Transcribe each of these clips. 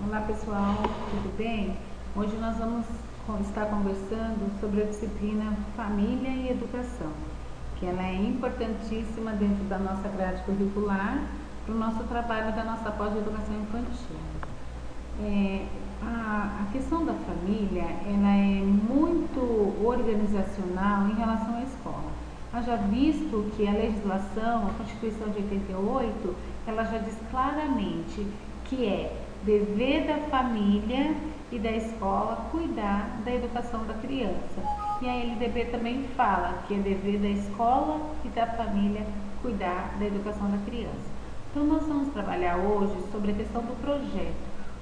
Olá pessoal, tudo bem? Hoje nós vamos estar conversando sobre a disciplina Família e Educação, que ela é importantíssima dentro da nossa grade curricular para o nosso trabalho da nossa pós-educação infantil. A questão da família, ela é muito organizacional em relação à escola. Haja visto que a legislação, a Constituição de 88, ela já diz claramente que é dever da família e da escola cuidar da educação da criança. E a LDB também fala que é dever da escola e da família cuidar da educação da criança. Então nós vamos trabalhar hoje sobre a questão do projeto.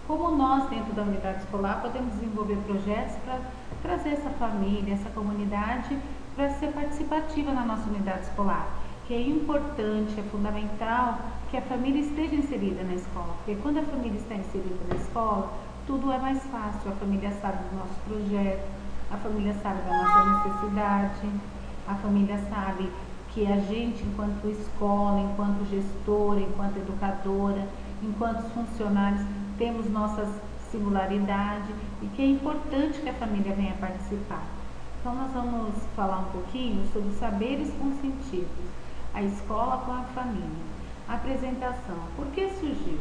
Como nós, dentro da unidade escolar, podemos desenvolver projetos para trazer essa família, essa comunidade para ser participativa na nossa unidade escolar, que é importante, é fundamental que a família esteja inserida na escola, porque quando a família está inserida na escola, tudo é mais fácil, a família sabe do nosso projeto, a família sabe da nossa necessidade, a família sabe que a gente, enquanto escola, enquanto gestora, enquanto educadora, enquanto funcionários, temos nossas singularidades e que é importante que a família venha participar. Então nós vamos falar um pouquinho sobre saberes consentidos, a escola com a família. A apresentação, por que surgiu?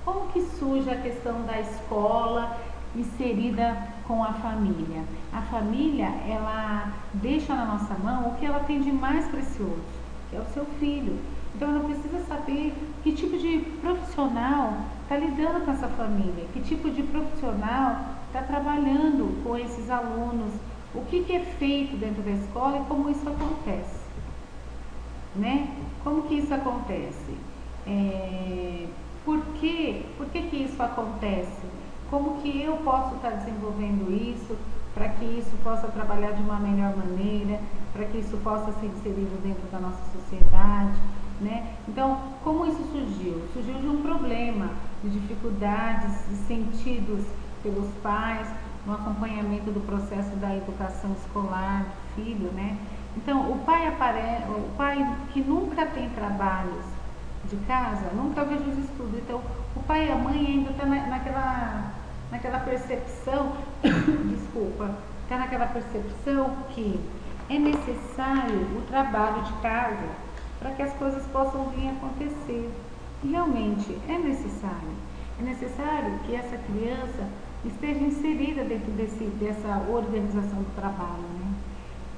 Como que surge a questão da escola inserida com a família? A família, ela deixa na nossa mão o que ela tem de mais precioso, que é o seu filho. Então ela precisa saber que tipo de profissional está lidando com essa família, que tipo de profissional está trabalhando com esses alunos, o que é feito dentro da escola e como isso acontece, né? Como que isso acontece? Por que isso acontece? Como que eu posso estar desenvolvendo isso para que isso possa trabalhar de uma melhor maneira, para que isso possa ser inserido dentro da nossa sociedade, né? Então, como isso surgiu? Surgiu de um problema, de dificuldades sentidos pelos pais, no acompanhamento do processo da educação escolar do filho, né? Então, o pai que nunca tem trabalhos de casa, nunca vejo os estudos. Então, o pai e a mãe ainda estão naquela percepção, está naquela percepção que é necessário o trabalho de casa para que as coisas possam vir a acontecer. E realmente é necessário. É necessário que essa criança esteja inserida dentro dessa organização do trabalho, né?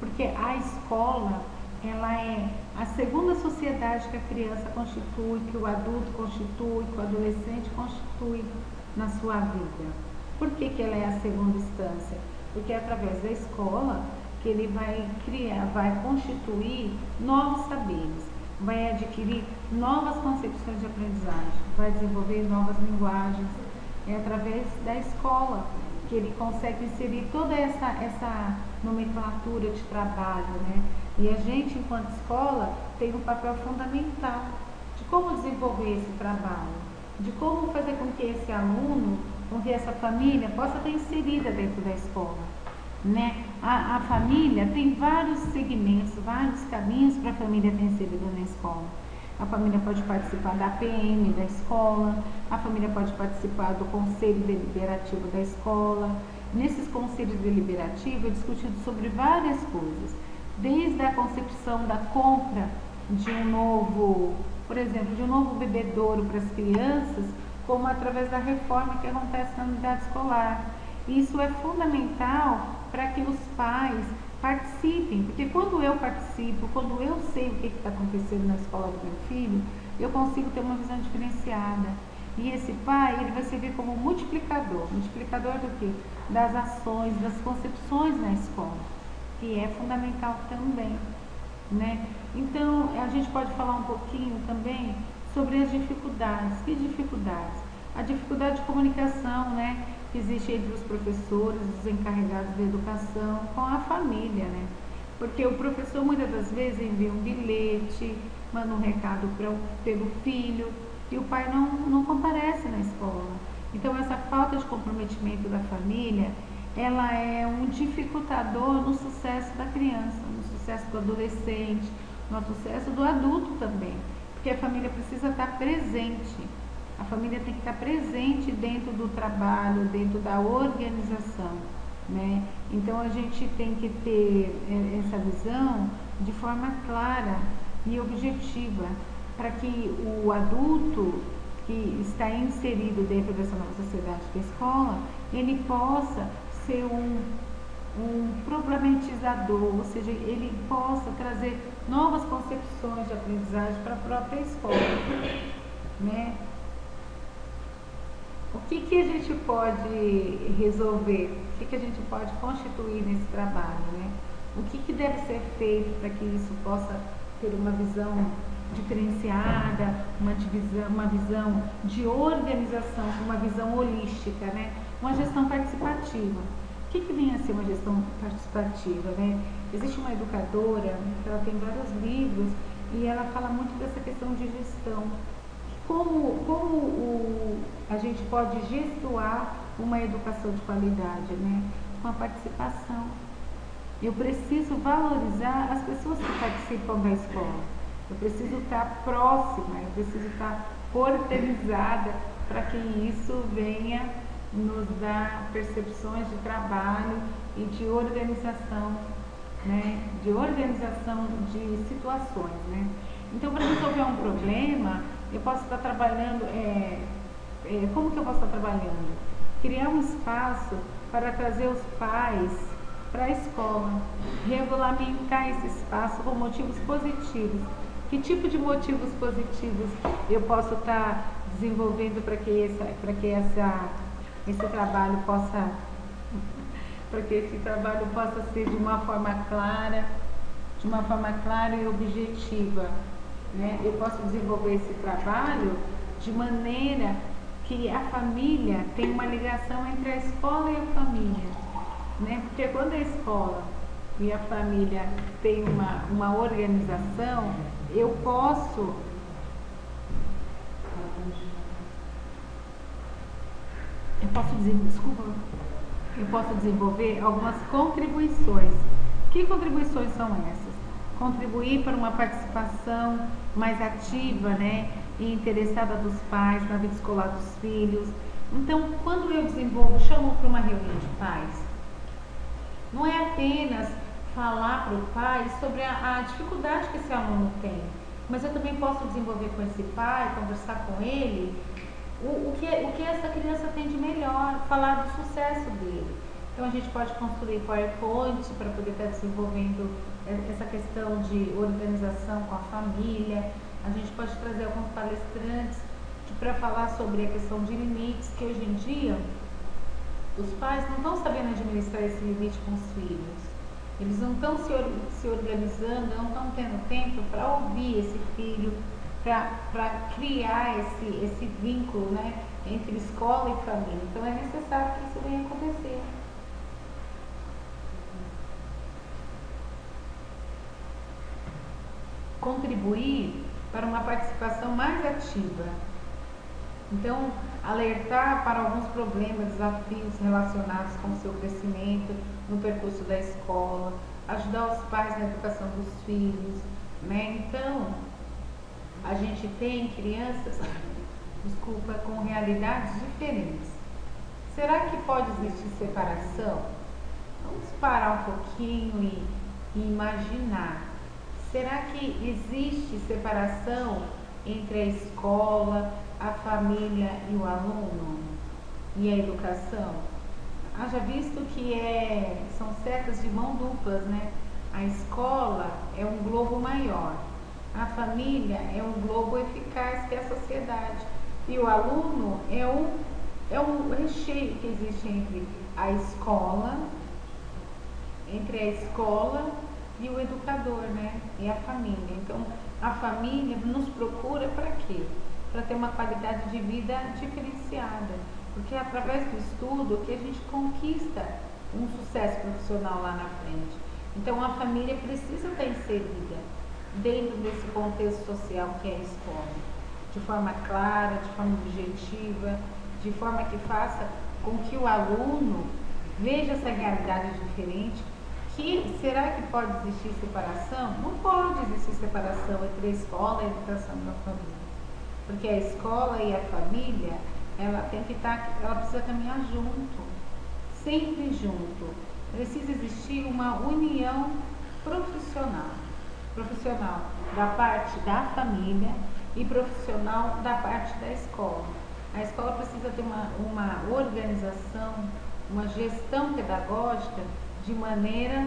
Porque a escola, ela é a segunda sociedade que a criança constitui, que o adulto constitui, que o adolescente constitui na sua vida. Por que ela é a segunda instância? Porque é através da escola que ele vai vai constituir novos saberes, vai adquirir novas concepções de aprendizagem, vai desenvolver novas linguagens. É através da escola que ele consegue inserir toda essa nomenclatura de trabalho, né? E a gente, enquanto escola, tem um papel fundamental de como desenvolver esse trabalho, de como fazer com que esse aluno, com que essa família possa estar inserida dentro da escola, né? A família tem vários segmentos, vários caminhos para a família estar inserida na escola. A família pode participar da PM da escola, a família pode participar do conselho deliberativo da escola. Nesses conselhos deliberativos é discutido sobre várias coisas, desde a concepção da compra de um novo, por exemplo, de um novo bebedouro para as crianças, como através da reforma que acontece na unidade escolar. Isso é fundamental para que os pais participem, porque quando eu participo, quando eu sei o que está acontecendo na escola do meu filho, eu consigo ter uma visão diferenciada. E esse pai, ele vai servir como multiplicador do quê? Das ações, das concepções na escola, que é fundamental também, né? Então, a gente pode falar um pouquinho também sobre as dificuldades. Que dificuldades? A dificuldade de comunicação, né? Que existe entre os professores, os encarregados da educação, com a família, né? Porque o professor muitas das vezes envia um bilhete, manda um recado pelo filho e o pai não comparece na escola. Então essa falta de comprometimento da família, ela é um dificultador no sucesso da criança, no sucesso do adolescente, no sucesso do adulto também, porque a família precisa estar presente. A família tem que estar presente dentro do trabalho, dentro da organização, né? Então a gente tem que ter essa visão de forma clara e objetiva, para que o adulto que está inserido dentro dessa nova sociedade que é a escola, ele possa ser um problematizador, ou seja, ele possa trazer novas concepções de aprendizagem para a própria escola, né? O que a gente pode resolver? O que a gente pode constituir nesse trabalho, né? O que deve ser feito para que isso possa ter uma visão diferenciada, uma visão de organização, uma visão holística, né? Uma gestão participativa. O que vem a ser uma gestão participativa, né? Existe uma educadora, ela tem vários livros e ela fala muito dessa questão de gestão. Como a gente pode gestuar uma educação de qualidade, né? Com a participação. Eu preciso valorizar as pessoas que participam da escola. Eu preciso estar próxima, eu preciso estar organizada para que isso venha nos dar percepções de trabalho e de organização, né? De organização de situações, né? Então, para resolver um problema, eu posso estar trabalhando, como que eu posso estar trabalhando? Criar um espaço para trazer os pais para a escola, regulamentar esse espaço com motivos positivos. Que tipo de motivos positivos eu posso estar desenvolvendo para que esse trabalho possa ser de uma forma clara e objetiva, né? Eu posso desenvolver esse trabalho de maneira que a família tenha uma ligação entre a escola e a família, né? Porque quando a escola e a família tem uma organização, eu posso desenvolver algumas contribuições. Que contribuições são essas? Contribuir para uma participação mais ativa, né, e interessada dos pais na vida escolar dos filhos. Então, quando eu chamo para uma reunião de pais, não é apenas falar para o pai sobre a dificuldade que esse aluno tem, mas eu também posso desenvolver com esse pai, conversar com ele, o que essa criança tem de melhor, falar do sucesso dele. Então a gente pode construir PowerPoint para poder estar desenvolvendo essa questão de organização com a família. A gente pode trazer alguns palestrantes para falar sobre a questão de limites, que hoje em dia os pais não estão sabendo administrar esse limite com os filhos. Eles não estão se organizando, não estão tendo tempo para ouvir esse filho, para criar esse vínculo, né, entre escola e família. Então é necessário que isso venha acontecer. Contribuir para uma participação mais ativa. Então, alertar para alguns problemas, desafios relacionados com o seu crescimento no percurso da escola, ajudar os pais na educação dos filhos, né? Então, a gente tem crianças, com realidades diferentes. Será que pode existir separação? Vamos parar um pouquinho e imaginar. Será que existe separação entre a escola, a família e o aluno? E a educação? Haja visto que são setas de mão duplas, né? A escola é um globo maior, a família é um globo eficaz que é a sociedade, e o aluno é um recheio que existe entre a escola e o educador, né? E a família. Então, a família nos procura para quê? Para ter uma qualidade de vida diferenciada. Porque é através do estudo que a gente conquista um sucesso profissional lá na frente. Então, a família precisa estar inserida dentro desse contexto social que é a escola. De forma clara, de forma objetiva, de forma que faça com que o aluno veja essa realidade diferente. Será que pode existir separação? Não pode existir separação entre a escola e a educação da família. Porque a escola e a família, ela precisa caminhar junto, sempre junto. Precisa existir uma união profissional, profissional da parte da família e profissional da parte da escola. A escola precisa ter uma organização, uma gestão pedagógica de maneira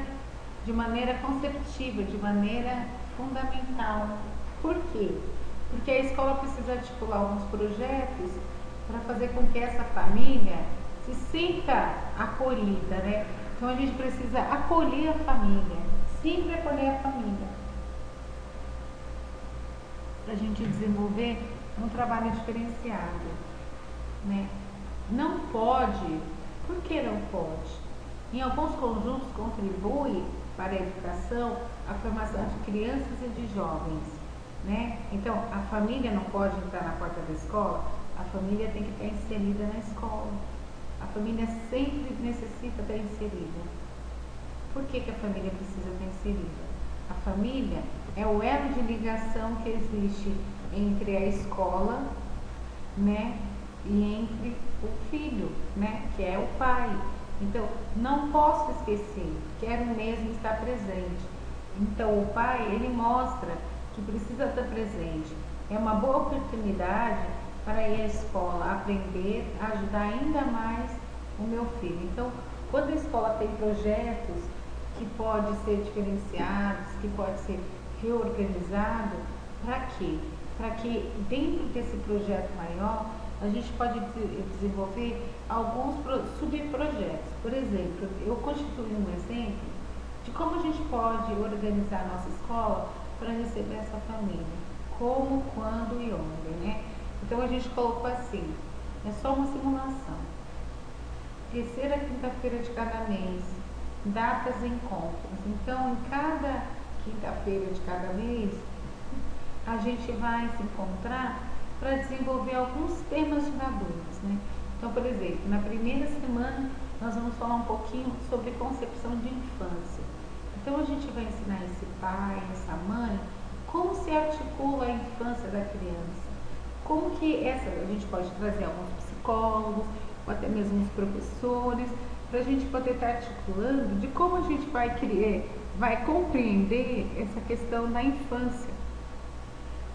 conceptiva, de maneira fundamental. Por quê? Porque a escola precisa articular alguns projetos para fazer com que essa família se sinta acolhida, né? Então a gente precisa acolher a família, sempre acolher a família, para a gente desenvolver um trabalho diferenciado, né? Não pode, por que não pode? Em alguns conjuntos contribui para a educação, a formação de crianças e de jovens, né? Então, a família não pode entrar na porta da escola, a família tem que estar inserida na escola. A família sempre necessita estar inserida. Por que a família precisa estar inserida? A família é o elo de ligação que existe entre a escola, né, e entre o filho, né, que é o pai. Então, não posso esquecer, quero mesmo estar presente. Então, o pai, ele mostra que precisa estar presente. É uma boa oportunidade para ir à escola, aprender, ajudar ainda mais o meu filho. Então, quando a escola tem projetos que podem ser diferenciados, que pode ser reorganizado, para quê? Para que dentro desse projeto maior, a gente pode desenvolver alguns subprojetos. Por exemplo, eu constituí um exemplo de como a gente pode organizar a nossa escola para receber essa família. Como, quando e onde, né? Então a gente colocou assim, é só uma simulação. Terceira quinta-feira de cada mês, datas e encontros. Então, em cada quinta-feira de cada mês, a gente vai se encontrar para desenvolver alguns temas duradouros, né? Então, por exemplo, na primeira semana nós vamos falar um pouquinho sobre concepção de infância. Então, a gente vai ensinar esse pai, essa mãe, como se articula a infância da criança. Como que a gente pode trazer alguns psicólogos, ou até mesmo os professores, para a gente poder estar articulando de como a gente vai compreender essa questão da infância,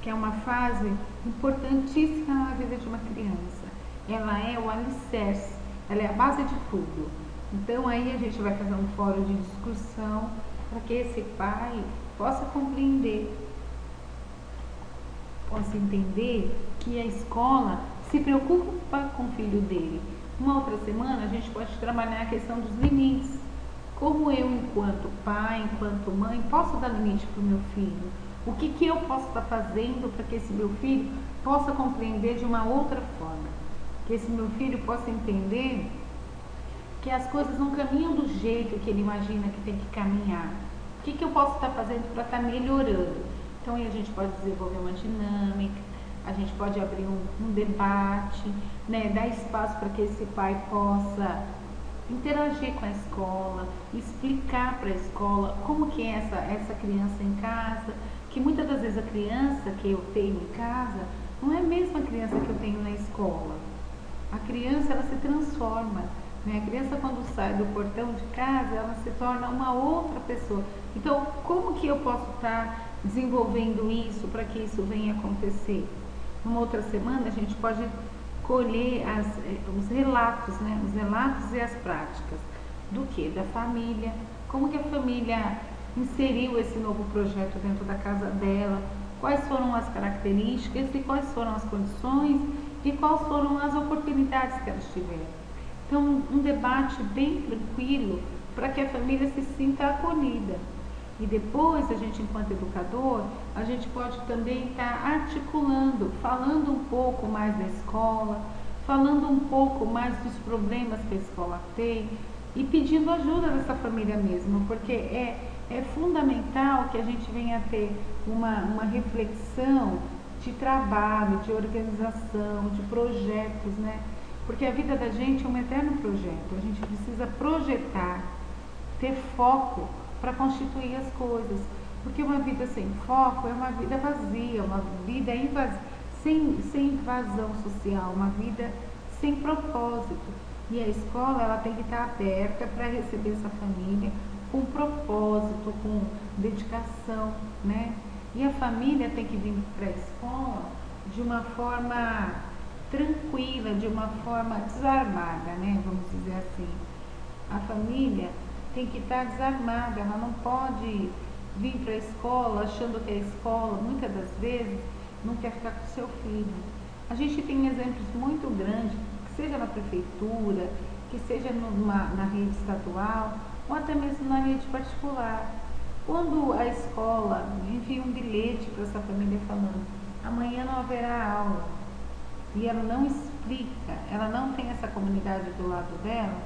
que é uma fase importantíssima na vida de uma criança. Ela é o alicerce, ela é a base de tudo. Então aí a gente vai fazer um fórum de discussão para que esse pai possa compreender, possa entender que a escola se preocupa com o filho dele. Uma outra semana a gente pode trabalhar a questão dos limites. Como eu, enquanto pai, enquanto mãe, posso dar limite para o meu filho? O que eu posso estar fazendo para que esse meu filho possa compreender de uma outra forma? Que esse meu filho possa entender que as coisas não caminham do jeito que ele imagina que tem que caminhar. O que eu posso estar fazendo para estar melhorando? Então, aí a gente pode desenvolver uma dinâmica, a gente pode abrir um debate, né, dar espaço para que esse pai possa interagir com a escola, explicar para a escola como que é essa criança em casa, que muitas das vezes a criança que eu tenho em casa não é a mesma criança que eu tenho na escola. A criança, ela se transforma, né? A criança, quando sai do portão de casa, ela se torna uma outra pessoa. Então, como que eu posso estar desenvolvendo isso para que isso venha acontecer? Numa outra semana, a gente pode colher os relatos, né? Os relatos e as práticas. Do que? Da família. Como que a família inseriu esse novo projeto dentro da casa dela? Quais foram as características e quais foram as condições e quais foram as oportunidades que elas tiveram? Então, um debate bem tranquilo para que a família se sinta acolhida. E depois, a gente, enquanto educador, a gente pode também estar articulando, falando um pouco mais da escola, falando um pouco mais dos problemas que a escola tem e pedindo ajuda dessa família mesmo, porque é fundamental que a gente venha a ter uma reflexão de trabalho, de organização, de projetos, né? Porque a vida da gente é um eterno projeto, a gente precisa projetar, ter foco para constituir as coisas, porque uma vida sem foco é uma vida vazia, uma vida sem invasão social, uma vida sem propósito. E a escola ela tem que estar aberta para receber essa família com propósito, com dedicação, né? E a família tem que vir para a escola de uma forma tranquila, de uma forma desarmada, né? Vamos dizer assim. A família tem que estar desarmada, ela não pode vir para a escola achando que a escola, muitas das vezes, não quer ficar com o seu filho. A gente tem exemplos muito grandes, que seja na prefeitura, que seja na rede estadual, ou até mesmo na rede particular. Quando a escola envia um bilhete para essa família falando, amanhã não haverá aula, e ela não explica, ela não tem essa comunidade do lado dela,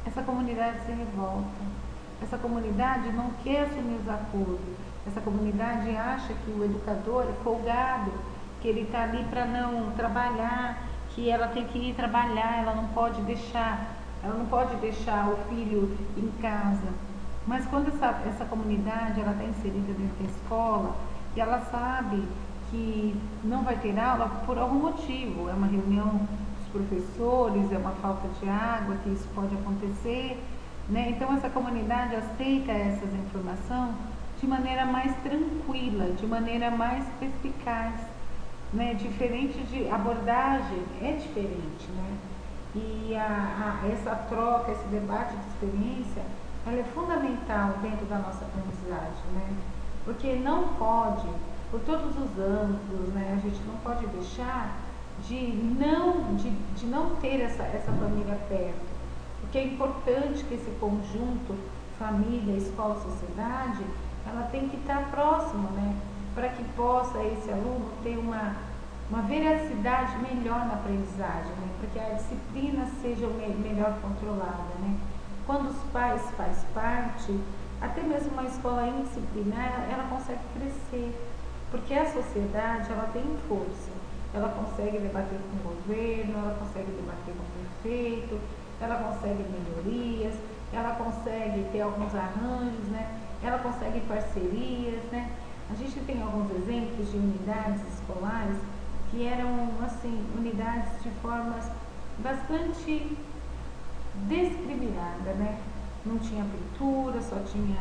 essa comunidade se revolta. Essa comunidade não quer assumir os acordos. Essa comunidade acha que o educador é folgado, que ele está ali para não trabalhar, que ela tem que ir trabalhar, ela não pode deixar o filho em casa. Mas quando essa comunidade ela está inserida dentro da escola e ela sabe que não vai ter aula por algum motivo, é uma reunião dos professores, é uma falta de água, que isso pode acontecer, né? Então essa comunidade aceita essas informações de maneira mais tranquila, de maneira mais perspicaz, né? Diferente de abordagem, é diferente, né? E essa troca, esse debate de experiência, ela é fundamental dentro da nossa aprendizagem, né? Porque não pode, por todos os ângulos, né? A gente não pode deixar de não ter essa família perto. Porque é importante que esse conjunto, família, escola, sociedade, ela tem que estar próximo, né? Para que possa esse aluno ter uma veracidade melhor na aprendizagem, né? Para que a disciplina seja melhor controlada, né? Quando os pais fazem parte, até mesmo uma escola indisciplinar, ela consegue crescer, porque a sociedade, ela tem força, ela consegue debater com o governo, ela consegue debater com o prefeito, ela consegue melhorias, ela consegue ter alguns arranjos, né? Ela consegue parcerias, né? A gente tem alguns exemplos de unidades escolares que eram, assim, unidades de formas bastante discriminadas, né? Não tinha pintura, só tinha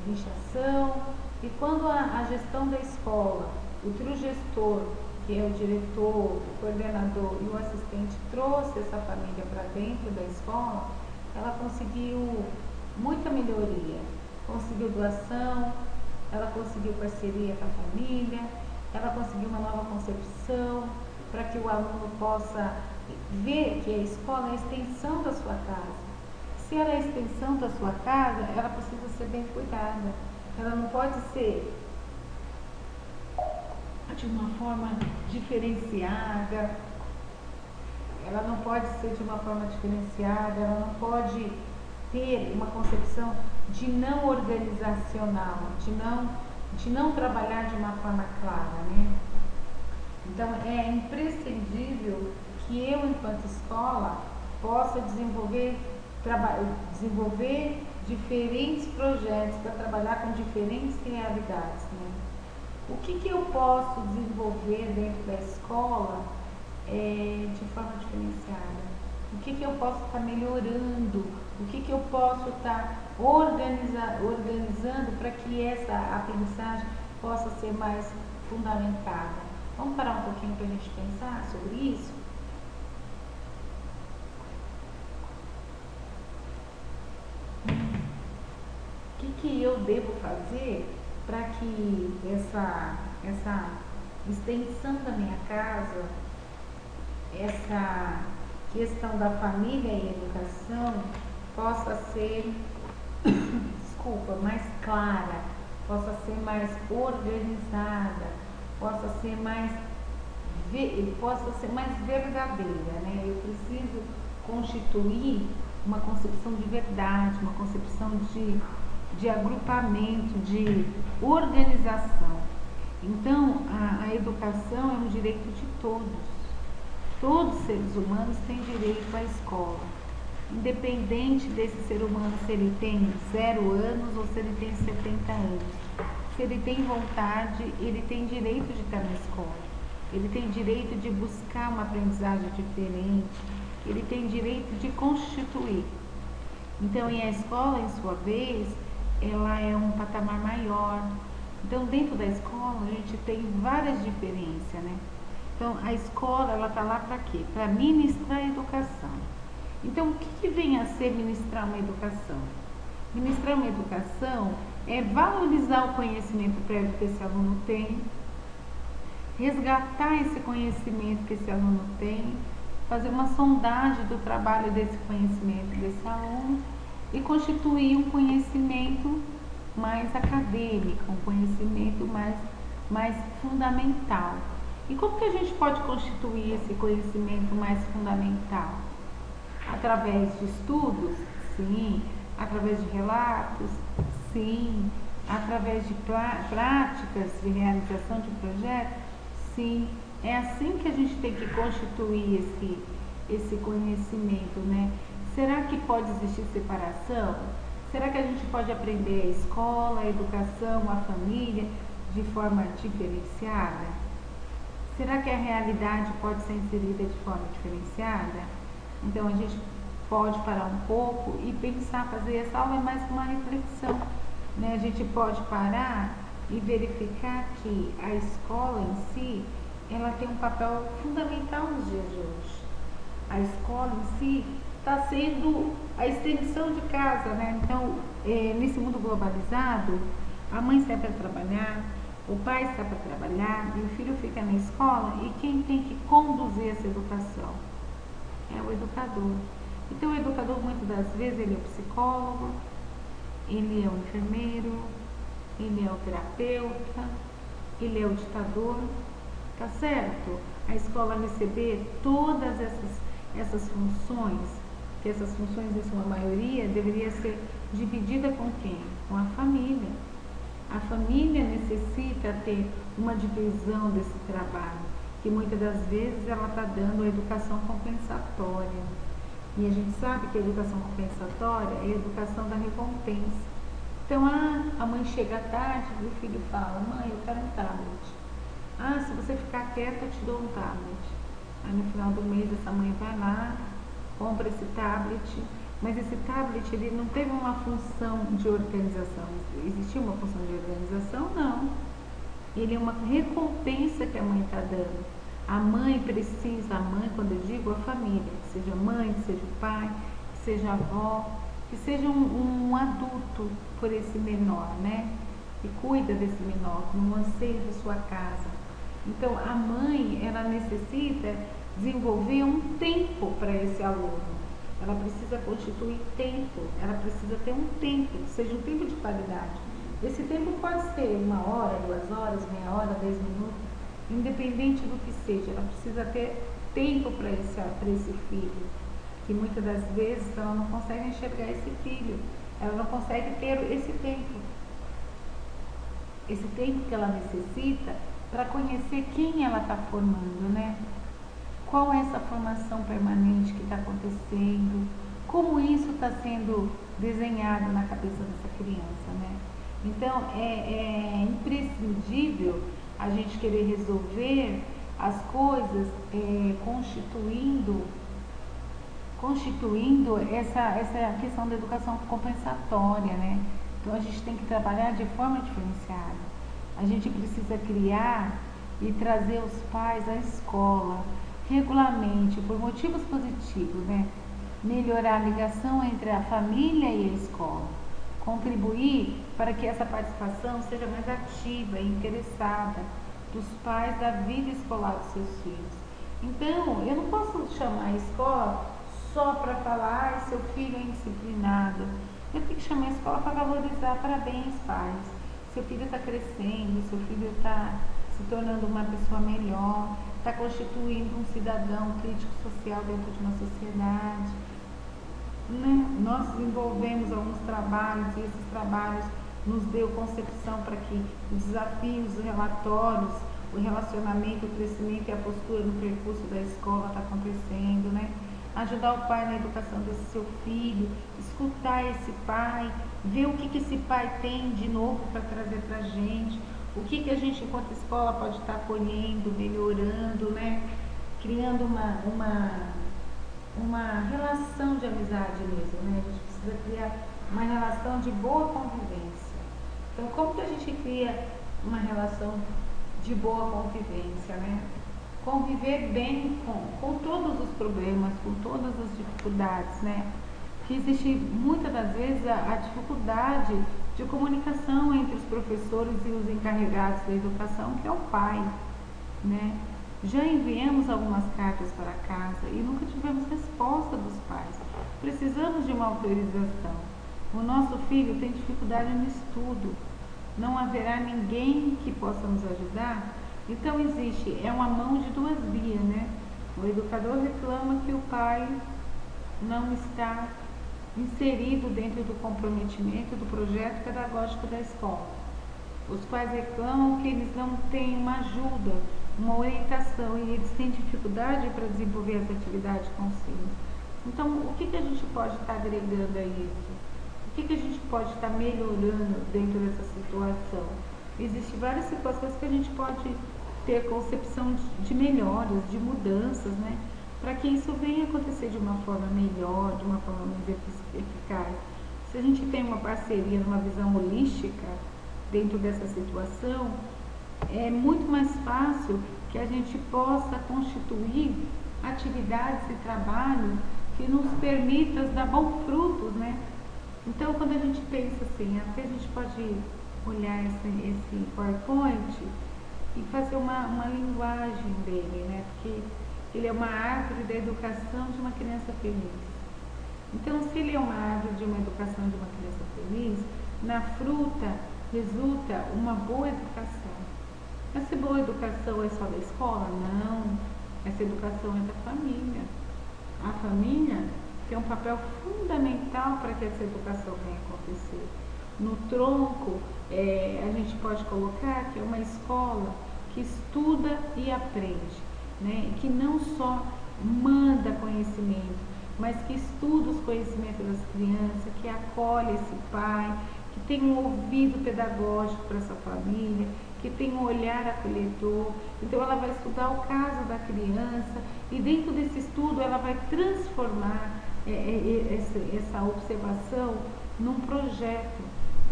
pichação. E quando a gestão da escola, o trio gestor, que é o diretor, o coordenador e o assistente, trouxe essa família para dentro da escola, ela conseguiu muita melhoria, conseguiu doação, ela conseguiu parceria com a família, ela conseguiu uma nova concepção para que o aluno possa ver que a escola é a extensão da sua casa. Se ela é a extensão da sua casa, ela precisa ser bem cuidada. Ela não pode ser de uma forma diferenciada, ela não pode ter uma concepção de não organizacional, de não trabalhar de uma forma clara, né? Então é imprescindível que eu, enquanto escola, possa desenvolver diferentes projetos para trabalhar com diferentes realidades, né? O que eu posso desenvolver dentro da escola de forma diferenciada? O que eu posso estar melhorando? O que eu posso estar organizando para que essa aprendizagem possa ser mais fundamentada? Vamos parar um pouquinho para a gente pensar sobre isso? O que eu devo fazer para que essa extensão da minha casa, essa questão da família e educação possa ser, mais clara, possa ser mais organizada, possa ser mais verdadeira, né? Eu preciso constituir uma concepção de verdade, uma concepção de agrupamento, de organização. Então, a educação é um direito de todos. Todos os seres humanos têm direito à escola, independente desse ser humano se ele tem 0 anos ou se ele tem 70 anos. Se ele tem vontade, ele tem direito de estar na escola. ele tem direito de buscar uma aprendizagem diferente, ele tem direito de constituir. Então, e a escola, em sua vez, ela é um patamar maior. Então, dentro da escola, a gente tem várias diferenças, né? Então, a escola, ela está lá para quê? Para ministrar a educação. Então, o que vem a ser ministrar uma educação? Ministrar uma educação é valorizar o conhecimento prévio que esse aluno tem, resgatar esse conhecimento que esse aluno tem, fazer uma sondagem do trabalho desse conhecimento desse aluno e constituir um conhecimento mais acadêmico, um conhecimento mais fundamental. E como que a gente pode constituir esse conhecimento mais fundamental? Através de estudos? Sim. Através de relatos? Sim. Através de práticas de realização de projetos? Sim. É assim que a gente tem que constituir esse conhecimento, né? Será que pode existir separação? Será que a gente pode aprender a escola, a educação, a família de forma diferenciada? Será que a realidade pode ser inserida de forma diferenciada? Então a gente pode parar um pouco e pensar, fazer essa aula é mais uma reflexão, né? A gente pode parar e verificar que a escola em si, ela tem um papel fundamental nos dias de hoje. A escola em si está sendo a extensão de casa, né? Então, nesse mundo globalizado, a mãe sai para trabalhar, o pai sai para trabalhar e o filho fica na escola, e quem tem que conduzir essa educação é o educador. Então, o educador, muitas das vezes, ele é o psicólogo, ele é o enfermeiro, ele é o terapeuta, ele é o ditador, tá certo? A escola receber todas essas funções, que essas funções, em sua maioria, deveria ser dividida com quem? Com a família. A família necessita ter uma divisão desse trabalho, que muitas das vezes ela está dando a educação compensatória. E a gente sabe que a educação compensatória é a educação da recompensa. Então, a mãe chega à tarde e o filho fala: mãe, eu quero um tablet. Se você ficar quieta, eu te dou um tablet. Aí no final do mês essa mãe vai lá, compra esse tablet, mas esse tablet ele não teve uma função de organização. Existiu uma função de organização? Não. Ele é uma recompensa que a mãe está dando. A mãe precisa, quando eu digo a família, que seja a mãe, que seja o pai, que seja a avó, que seja um adulto por esse menor, né? Que cuida desse menor, no anseio da sua casa. Então, a mãe, ela necessita desenvolver um tempo para esse aluno. Ela precisa constituir tempo, ela precisa ter um tempo, que seja um tempo de qualidade. Esse tempo pode ser 1 hora, 2 horas, meia hora, 10 minutos, independente do que seja. Ela precisa ter tempo para esse filho, que muitas das vezes ela não consegue enxergar esse filho, ela não consegue ter esse tempo que ela necessita para conhecer quem ela está formando, né? Qual é essa formação permanente que está acontecendo? Como isso está sendo desenhado na cabeça dessa criança, né? Então, é imprescindível a gente querer resolver as coisas constituindo essa questão da educação compensatória, né? Então, a gente tem que trabalhar de forma diferenciada. A gente precisa criar e trazer os pais à escola regularmente, por motivos positivos, né? Melhorar a ligação entre a família e a escola, contribuir para que essa participação seja mais ativa e interessada dos pais da vida escolar dos seus filhos. Então, eu não posso chamar a escola só para falar: seu filho é indisciplinado. Eu tenho que chamar a escola para valorizar. Parabéns, pais, seu filho está crescendo, seu filho está se tornando uma pessoa melhor, está constituindo um cidadão crítico social dentro de uma sociedade, né? Nós desenvolvemos alguns trabalhos e esses trabalhos nos deu concepção para que os desafios, os relatórios, o relacionamento, o crescimento e a postura no percurso da escola está acontecendo, né? Ajudar o pai na educação desse seu filho, escutar esse pai, ver o que esse pai tem de novo para trazer para a gente, o que a gente, enquanto escola, pode estar colhendo, melhorando, né? Criando uma relação de amizade mesmo, né? A gente precisa criar uma relação de boa convivência. Então, como que a gente cria uma relação de boa convivência, né? Conviver bem com todos os problemas, com todas as dificuldades, né? Que existe muitas das vezes a dificuldade de comunicação entre os professores e os encarregados da educação, que é o pai, né? Já enviamos algumas cartas para casa e nunca tivemos resposta dos pais. Precisamos de uma autorização. O nosso filho tem dificuldade no estudo. Não haverá ninguém que possa nos ajudar? Então é uma mão de duas vias, né? O educador reclama que o pai não está inserido dentro do comprometimento do projeto pedagógico da escola. Os pais reclamam que eles não têm uma ajuda, uma orientação, e eles têm dificuldade para desenvolver as atividades com os filhos. Então, o que a gente pode estar agregando a isso? O que a gente pode estar melhorando dentro dessa situação? Existem várias situações que a gente pode ter concepção de melhoras, de mudanças, né? Para que isso venha acontecer de uma forma melhor, de uma forma mais eficaz. Se a gente tem uma parceria, uma visão holística dentro dessa situação, é muito mais fácil que a gente possa constituir atividades e trabalhos que nos permitam dar bons frutos, né? Então, quando a gente pensa assim, até a gente pode olhar esse PowerPoint e fazer uma linguagem dele, né? Porque ele é uma árvore da educação de uma criança feliz. Então, se ele é uma árvore de uma educação de uma criança feliz, na fruta resulta uma boa educação. Essa boa educação é só da escola? Não. Essa educação é da família. A família tem um papel fundamental para que essa educação venha acontecer. No tronco, a gente pode colocar que é uma escola que estuda e aprende, né? Que não só manda conhecimento, mas que estuda os conhecimentos das crianças, que acolhe esse pai, que tem um ouvido pedagógico para essa família, que tem um olhar acolhedor. Então ela vai estudar o caso da criança e dentro desse estudo ela vai transformar essa observação num projeto.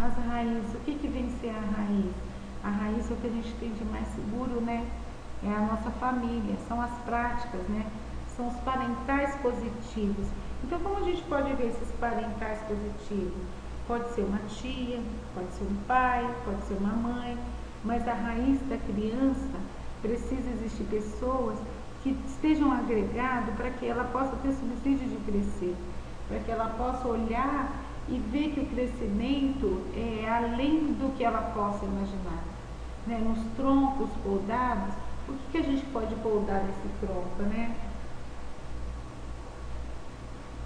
As raízes, o que vem ser a raiz? A raiz é o que a gente tem de mais seguro, né? É a nossa família, são as práticas, né? São os parentais positivos. Então, como a gente pode ver esses parentais positivos? Pode ser uma tia, pode ser um pai, pode ser uma mãe, mas a raiz da criança precisa existir pessoas que estejam agregadas para que ela possa ter subsídio de crescer, para que ela possa olhar e ver que o crescimento é além do que ela possa imaginar. Né? Nos troncos podados, o que a gente pode podar nesse tronco, né?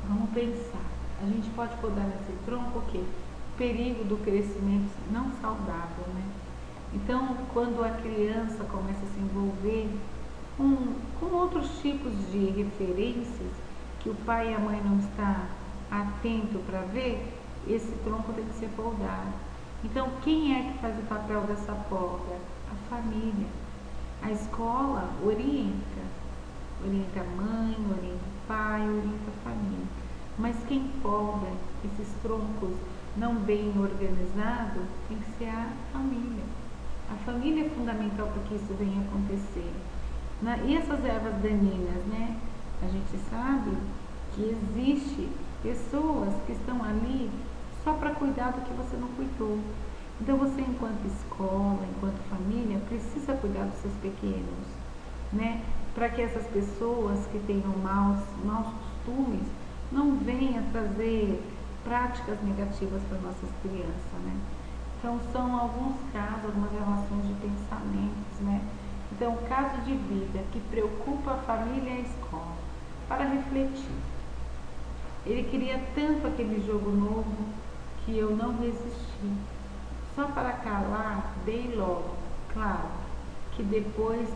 Vamos pensar. A gente pode podar nesse tronco o quê? O perigo do crescimento não saudável, né? Então, quando a criança começa a se envolver com outros tipos de referências que o pai e a mãe não estão atento para ver, esse tronco tem que ser podado. Então, quem é que faz o papel dessa poda? A família. A escola orienta a mãe, orienta o pai, orienta a família. Mas quem poda esses troncos não bem organizados tem que ser a família. A família é fundamental para que isso venha acontecer. E essas ervas daninhas, né? A gente sabe que existe pessoas que estão ali só para cuidar do que você não cuidou. Então você, enquanto escola, enquanto família, precisa cuidar dos seus pequenos, né? Para que essas pessoas que tenham maus costumes não venham trazer práticas negativas para nossas crianças, né? Então são alguns casos, algumas relações de pensamentos, né? Então, caso de vida que preocupa a família e a escola, para refletir. Ele queria tanto aquele jogo novo que eu não resisti. Só para calar, dei logo. Claro que depois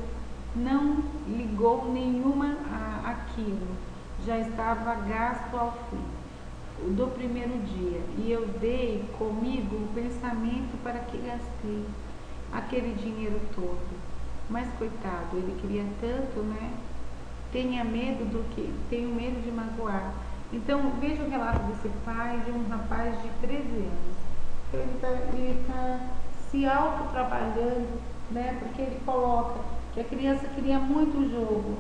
não ligou nenhuma àquilo. Já estava gasto ao fim do primeiro dia. E eu dei comigo o pensamento para que gastei. aquele dinheiro todo. Mas coitado, ele queria tanto, né? Tenho medo de magoar. Então veja o relato desse pai de um rapaz de 13 anos. Então ele tá se autotrabalhando, né? Porque ele coloca que a criança queria muito o jogo.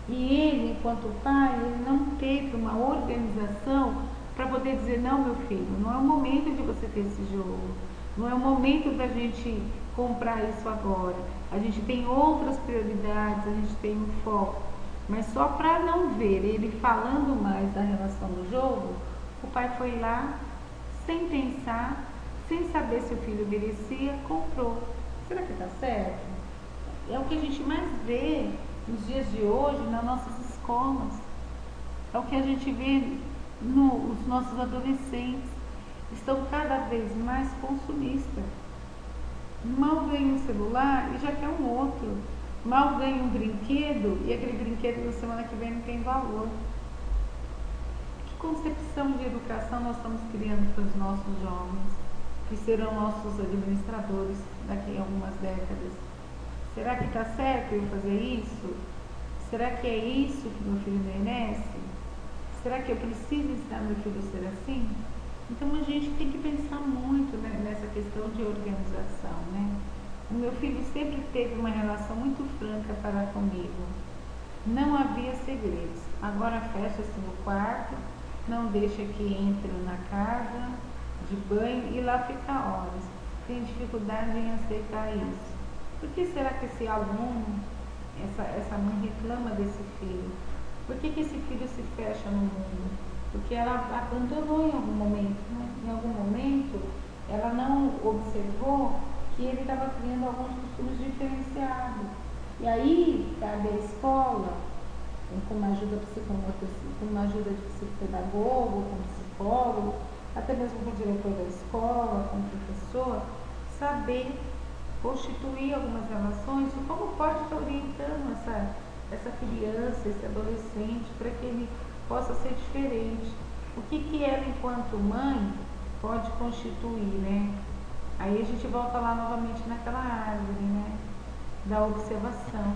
E ele, enquanto pai, ele não teve uma organização para poder dizer, não, meu filho, não é o momento de você ter esse jogo. Não é o momento da gente comprar isso agora. A gente tem outras prioridades, a gente tem um foco. Mas só para não ver ele falando mais da relação do jogo, o pai foi lá, sem pensar, sem saber se o filho merecia, comprou. Será que está certo? É o que a gente mais vê nos dias de hoje nas nossas escolas. É o que a gente vê nos nossos adolescentes. Estão cada vez mais consumistas. Mal ganha um celular e já quer um outro. Mal ganha um brinquedo e aquele brinquedo na semana que vem não tem valor. Que concepção de educação nós estamos criando para os nossos jovens, que serão nossos administradores daqui a algumas décadas? Será que está certo eu fazer isso? Será que é isso que meu filho merece? Será que eu preciso ensinar meu filho a ser assim? Então a gente tem que pensar muito, né, nessa questão de organização, né? O meu filho sempre teve uma relação muito franca para comigo. Não havia segredos. Agora fecha-se no quarto, não deixa que entre na casa de banho e lá fica horas. Tem dificuldade em aceitar isso. Por que será que esse aluno, essa mãe reclama desse filho? Por que esse filho se fecha no mundo? Porque ela abandonou em algum momento, né? Em algum momento ela não observou que ele estava criando alguns costumes diferenciados. E aí cabe à escola, com uma ajuda psicomotora, com uma ajuda de psicopedagogo, com psicólogo, até mesmo com o diretor da escola, com o professor, saber constituir algumas relações e como pode estar orientando essa criança, esse adolescente, para que ele possa ser diferente. O que ela, enquanto mãe, pode constituir, né? Aí a gente volta lá novamente naquela árvore, né? Da observação.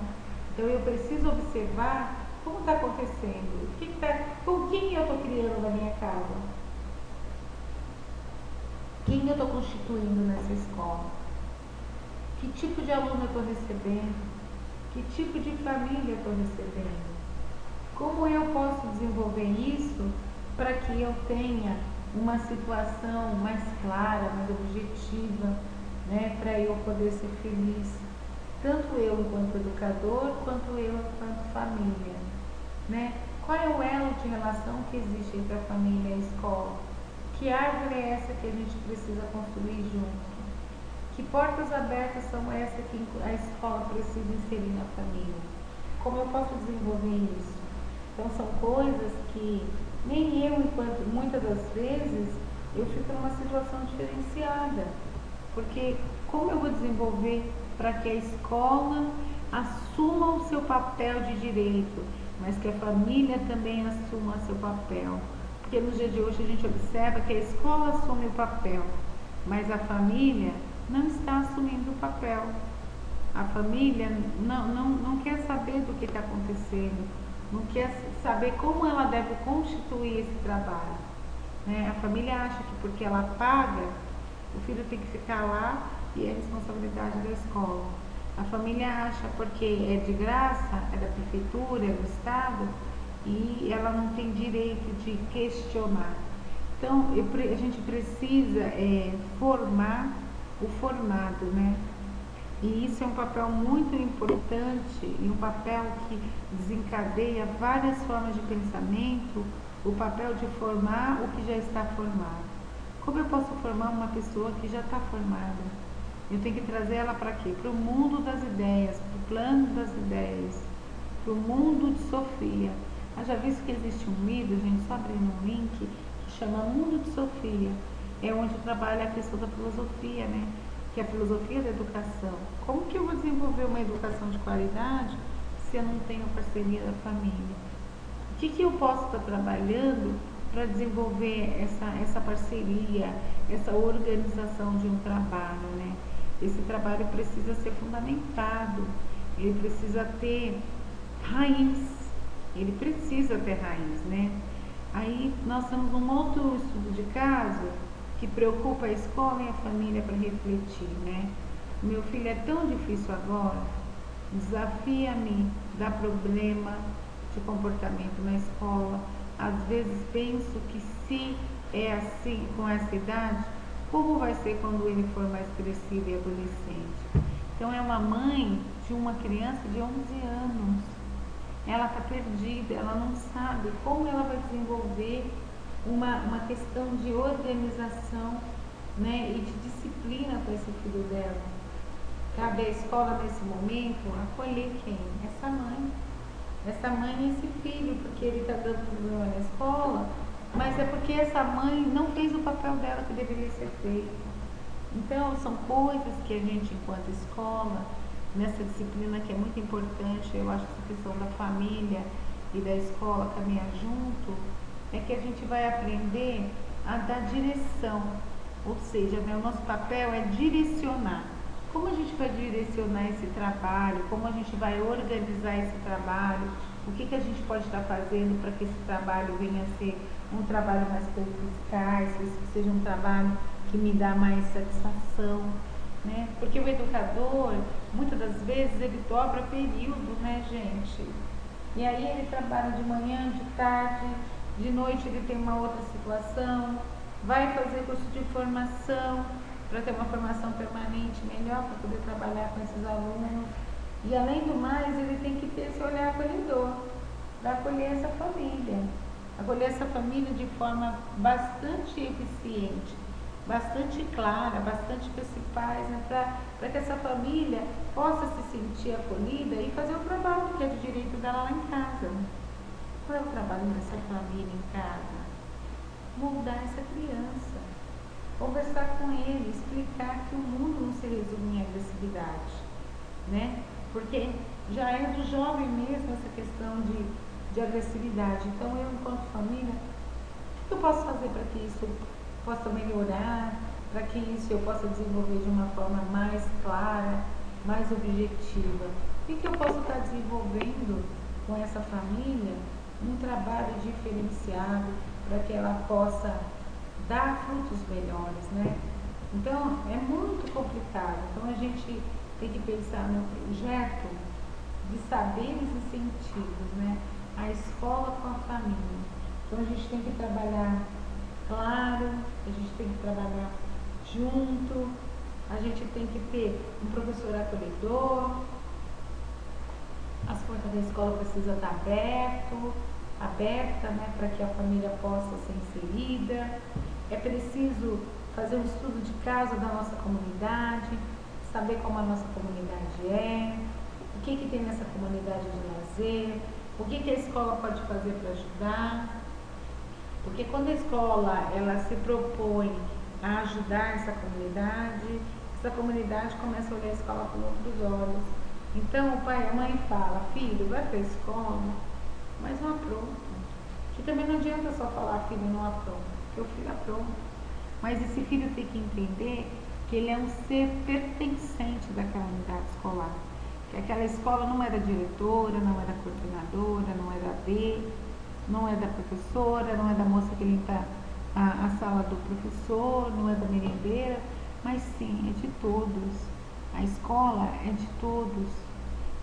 Então eu preciso observar como está acontecendo, com quem eu estou criando na minha casa, quem eu estou constituindo nessa escola, que tipo de aluno eu estou recebendo, que tipo de família eu estou recebendo, como eu posso desenvolver isso para que eu tenha uma situação mais clara, mais objetiva, né, para eu poder ser feliz, tanto eu enquanto educador, quanto eu enquanto família, né? Qual é o elo de relação que existe entre a família e a escola? Que árvore é essa que a gente precisa construir junto? Que portas abertas são essas que a escola precisa inserir na família? Como eu posso desenvolver isso? Então são coisas que nem eu, enquanto muitas das vezes, eu fico numa situação diferenciada. Porque como eu vou desenvolver para que a escola assuma o seu papel de direito, mas que a família também assuma seu papel? Porque no dia de hoje a gente observa que a escola assume o papel, mas a família não está assumindo o papel. A família não quer saber do que está acontecendo, não quer saber como ela deve constituir esse trabalho, né? A família acha que porque ela paga, o filho tem que ficar lá e é responsabilidade da escola. A família acha porque é de graça, é da prefeitura, é do Estado, e ela não tem direito de questionar. Então a gente precisa formar o formado, né? E isso é um papel muito importante e um papel que desencadeia várias formas de pensamento, o papel de formar o que já está formado. Como eu posso formar uma pessoa que já está formada? Eu tenho que trazer ela para quê? Para o mundo das ideias, para o plano das ideias, para o mundo de Sofia. Já visto que existe um livro, gente, só abrindo um link, que chama Mundo de Sofia. É onde trabalha a questão da filosofia, né? Que é a filosofia da educação. Como que eu vou desenvolver uma educação de qualidade se eu não tenho parceria da família? O que eu posso estar trabalhando para desenvolver essa parceria, essa organização de um trabalho, né? esse trabalho precisa ser fundamentado, ele precisa ter raiz, né? Aí nós temos um outro estudo de caso que preocupa a escola e a família para refletir, né? Meu filho é tão difícil agora, desafia-me, dá problema de comportamento na escola. Às vezes penso que se é assim com essa idade, como vai ser quando ele for mais crescido e adolescente? Então é uma mãe de uma criança de 11 anos. Ela está perdida, ela não sabe como ela vai desenvolver uma questão de organização, né, e de disciplina com esse filho dela. Cabe à escola nesse momento acolher quem? Essa mãe e esse filho, porque ele está dando problema na escola, mas é porque essa mãe não fez o papel dela que deveria ser feito. Então são coisas que a gente, enquanto escola, nessa disciplina que é muito importante, eu acho que essa questão da família e da escola caminhar junto, é que a gente vai aprender a dar direção, ou seja, né, o nosso papel é direcionar. Como a gente vai direcionar esse trabalho, como a gente vai organizar esse trabalho, o que a gente pode estar fazendo para que esse trabalho venha a ser um trabalho mais eficaz, que seja um trabalho que me dá mais satisfação, né? Porque o educador, muitas das vezes, ele dobra período, né, gente? E aí ele trabalha de manhã, de tarde, de noite ele tem uma outra situação, vai fazer curso de formação para ter uma formação permanente melhor, para poder trabalhar com esses alunos. E além do mais, ele tem que ter esse olhar acolhedor, para acolher essa família de forma bastante eficiente, bastante clara, bastante principais, né, para que essa família possa se sentir acolhida e fazer o trabalho que é de direito dela lá em casa. Qual é o trabalho dessa família em casa? Moldar essa criança, conversar com ele, explicar que o mundo não se resume em agressividade, né? Porque já é do jovem mesmo essa questão de agressividade. Então eu, enquanto família, o que eu posso fazer para que isso possa melhorar, para que isso eu possa desenvolver de uma forma mais clara, mais objetiva? O que eu posso estar desenvolvendo com essa família? Um trabalho diferenciado para que ela possa dar frutos melhores, né? Então é muito complicado. Então a gente tem que pensar no projeto de saberes e sentidos, né? A escola com a família. Então a gente tem que trabalhar claro, a gente tem que trabalhar junto, a gente tem que ter um professor acolhedor, as portas da escola precisam estar aberta, né, para que a família possa ser inserida. É preciso fazer um estudo de caso da nossa comunidade, saber como a nossa comunidade é, o que tem nessa comunidade de lazer, o que a escola pode fazer para ajudar. Porque quando a escola ela se propõe a ajudar essa comunidade começa a olhar a escola com outros olhos. Então o pai e a mãe falam: filho, vai para a escola, mas não apronta. Que também não adianta só falar: filho, não apronta, porque o filho apronta. Mas esse filho tem que entender que ele é um ser pertencente daquela unidade escolar. Que aquela escola não é da diretora, não é da coordenadora, não é da D, não é da professora, não é da moça que limpa a sala do professor, não é da merendeira, mas sim, é de todos. A escola é de todos.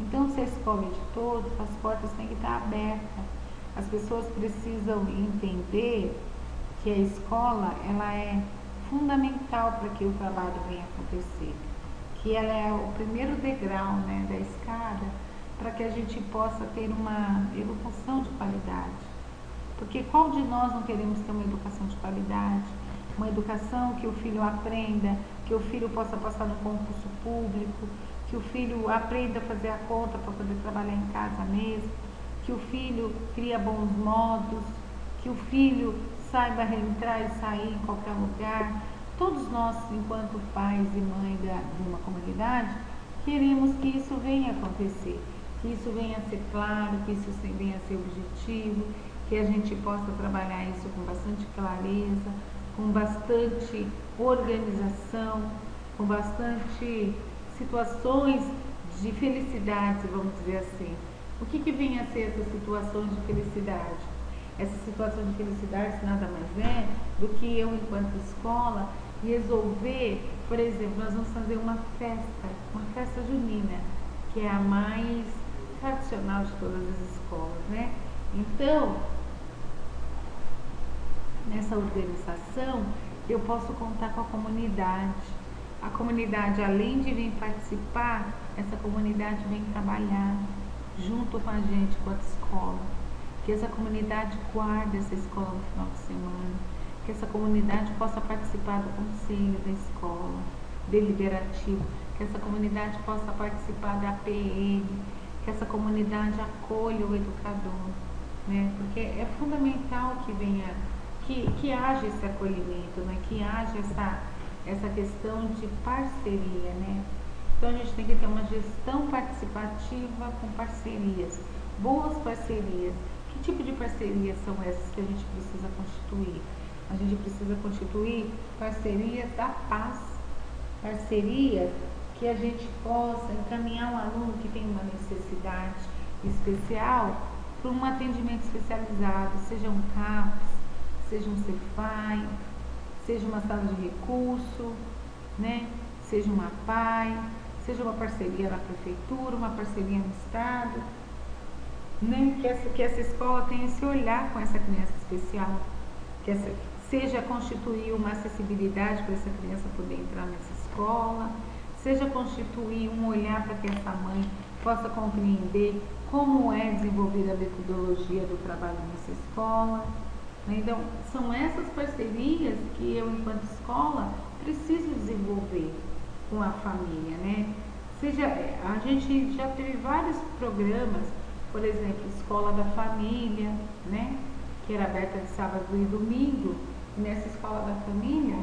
Então, se a escola é de todos, as portas têm que estar abertas. As pessoas precisam entender que a escola ela é fundamental para que o trabalho venha acontecer. Que ela é o primeiro degrau, né, da escada para que a gente possa ter uma educação de qualidade. Porque qual de nós não queremos ter uma educação de qualidade? Uma educação que o filho aprenda, que o filho possa passar no concurso público, que o filho aprenda a fazer a conta para poder trabalhar em casa mesmo, que o filho cria bons modos, que o filho saiba entrar e sair em qualquer lugar. Todos nós, enquanto pais e mães de uma comunidade, queremos que isso venha a acontecer, que isso venha a ser claro, que isso venha a ser objetivo, que a gente possa trabalhar isso com bastante clareza, com bastante organização, com bastante situações de felicidade, vamos dizer assim. O que vem a ser essas situações de felicidade? Essa situação de felicidade nada mais é do que eu, enquanto escola, resolver, por exemplo, nós vamos fazer uma festa junina, que é a mais tradicional de todas as escolas, né? Então, nessa organização, eu posso contar com a comunidade. A comunidade, além de vir participar, essa comunidade vem trabalhar junto com a gente, com a escola. Que essa comunidade guarde essa escola no final de semana. Que essa comunidade possa participar do conselho da escola, deliberativo. Que essa comunidade possa participar da APM. Que essa comunidade acolha o educador, né? Porque é fundamental que venha, que haja esse acolhimento, né? Que haja essa questão de parceria, né? Então a gente tem que ter uma gestão participativa com parcerias, boas parcerias. Que tipo de parcerias são essas que a gente precisa constituir? A gente precisa constituir parcerias da paz, parcerias que a gente possa encaminhar um aluno que tem uma necessidade especial para um atendimento especializado, seja um CAPS, seja um Cefai, seja uma sala de recurso, né? Seja uma PAI, seja uma parceria na prefeitura, uma parceria no estado, né? Que essa escola tenha esse olhar com essa criança especial, seja constituir uma acessibilidade para essa criança poder entrar nessa escola, seja constituir um olhar para que essa mãe possa compreender como é desenvolvida a metodologia do trabalho nessa escola. Então, são essas parcerias que eu, enquanto escola, preciso desenvolver com a família, né? A gente já teve vários programas, por exemplo, Escola da Família, né? Que era aberta de sábado e domingo, e nessa Escola da Família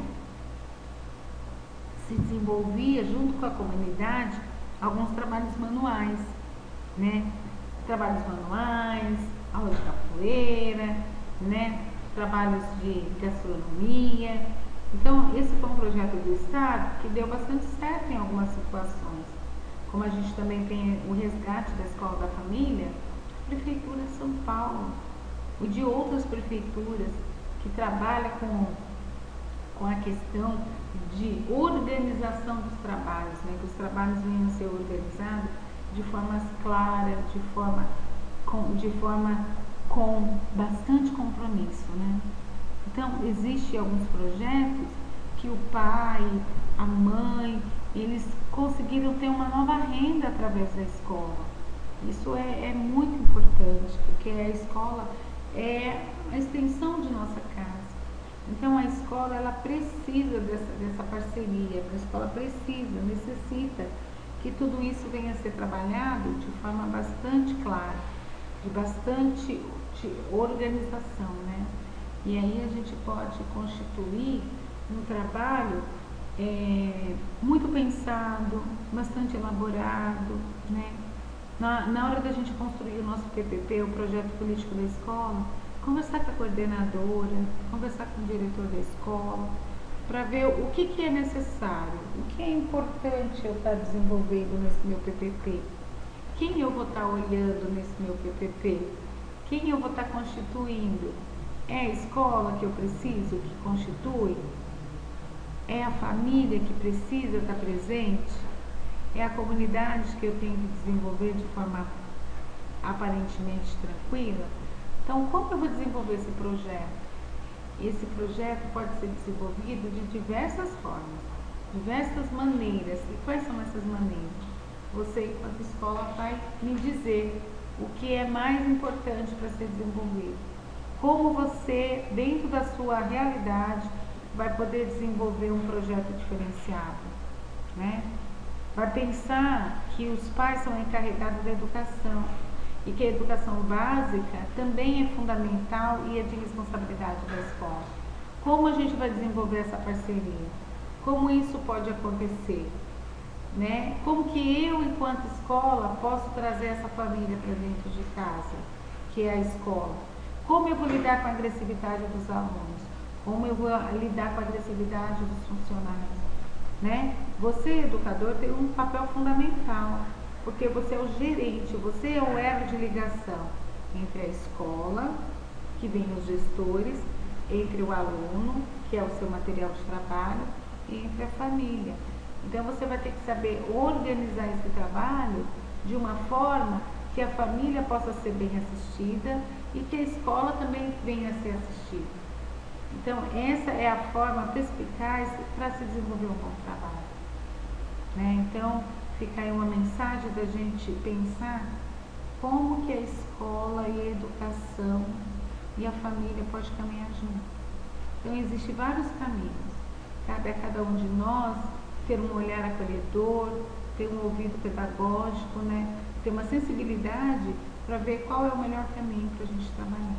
se desenvolvia, junto com a comunidade, alguns trabalhos manuais, né? Trabalhos manuais, aula de capoeira, né? Trabalhos de gastronomia. Então, esse foi um projeto do Estado que deu bastante certo em algumas situações. Como a gente também tem o resgate da Escola da Família, a Prefeitura de São Paulo, e de outras prefeituras que trabalham com a questão de organização dos trabalhos, né? Que os trabalhos venham a ser organizados de formas claras, de forma com bastante compromisso, né? Então, existem alguns projetos que o pai, a mãe, eles conseguiram ter uma nova renda através da escola. Isso é muito importante, porque a escola é a extensão de nossa casa. Então, a escola, ela precisa dessa parceria, a escola necessita que tudo isso venha a ser trabalhado de forma bastante clara, de bastante organização, né? E aí a gente pode constituir um trabalho muito pensado, bastante elaborado, né? Na hora da gente construir o nosso PPP, o projeto político da escola, conversar com a coordenadora, conversar com o diretor da escola, para ver o que é necessário, o que é importante eu estar desenvolvendo nesse meu PPP, quem eu vou estar olhando nesse meu PPP, quem eu vou estar constituindo. É a escola que eu preciso, que constitui? É a família que precisa estar presente? É a comunidade que eu tenho que desenvolver de forma aparentemente tranquila? Então, como eu vou desenvolver esse projeto? Esse projeto pode ser desenvolvido de diversas formas, diversas maneiras. E quais são essas maneiras? Você, enquanto escola, vai me dizer o que é mais importante para ser desenvolvido. Como você, dentro da sua realidade, vai poder desenvolver um projeto diferenciado, né? Vai pensar que os pais são encarregados da educação e que a educação básica também é fundamental e é de responsabilidade da escola. Como a gente vai desenvolver essa parceria? Como isso pode acontecer? Né? Como que eu, enquanto escola, posso trazer essa família para dentro de casa, que é a escola? Como eu vou lidar com a agressividade dos alunos? Como eu vou lidar com a agressividade dos funcionários? né? Você, educador, tem um papel fundamental, porque você é o gerente, você é o elo de ligação entre a escola, que vem os gestores, entre o aluno, que é o seu material de trabalho, e entre a família. Então você vai ter que saber organizar esse trabalho de uma forma que a família possa ser bem assistida e que a escola também venha a ser assistida. Então essa é a forma perspicaz para se desenvolver um bom trabalho, né? Então fica aí uma mensagem da gente pensar como que a escola e a educação e a família pode caminhar junto. Então existem vários caminhos. Cabe a cada um de nós ter um olhar acolhedor, ter um ouvido pedagógico, né? Ter uma sensibilidade para ver qual é o melhor caminho para a gente trabalhar.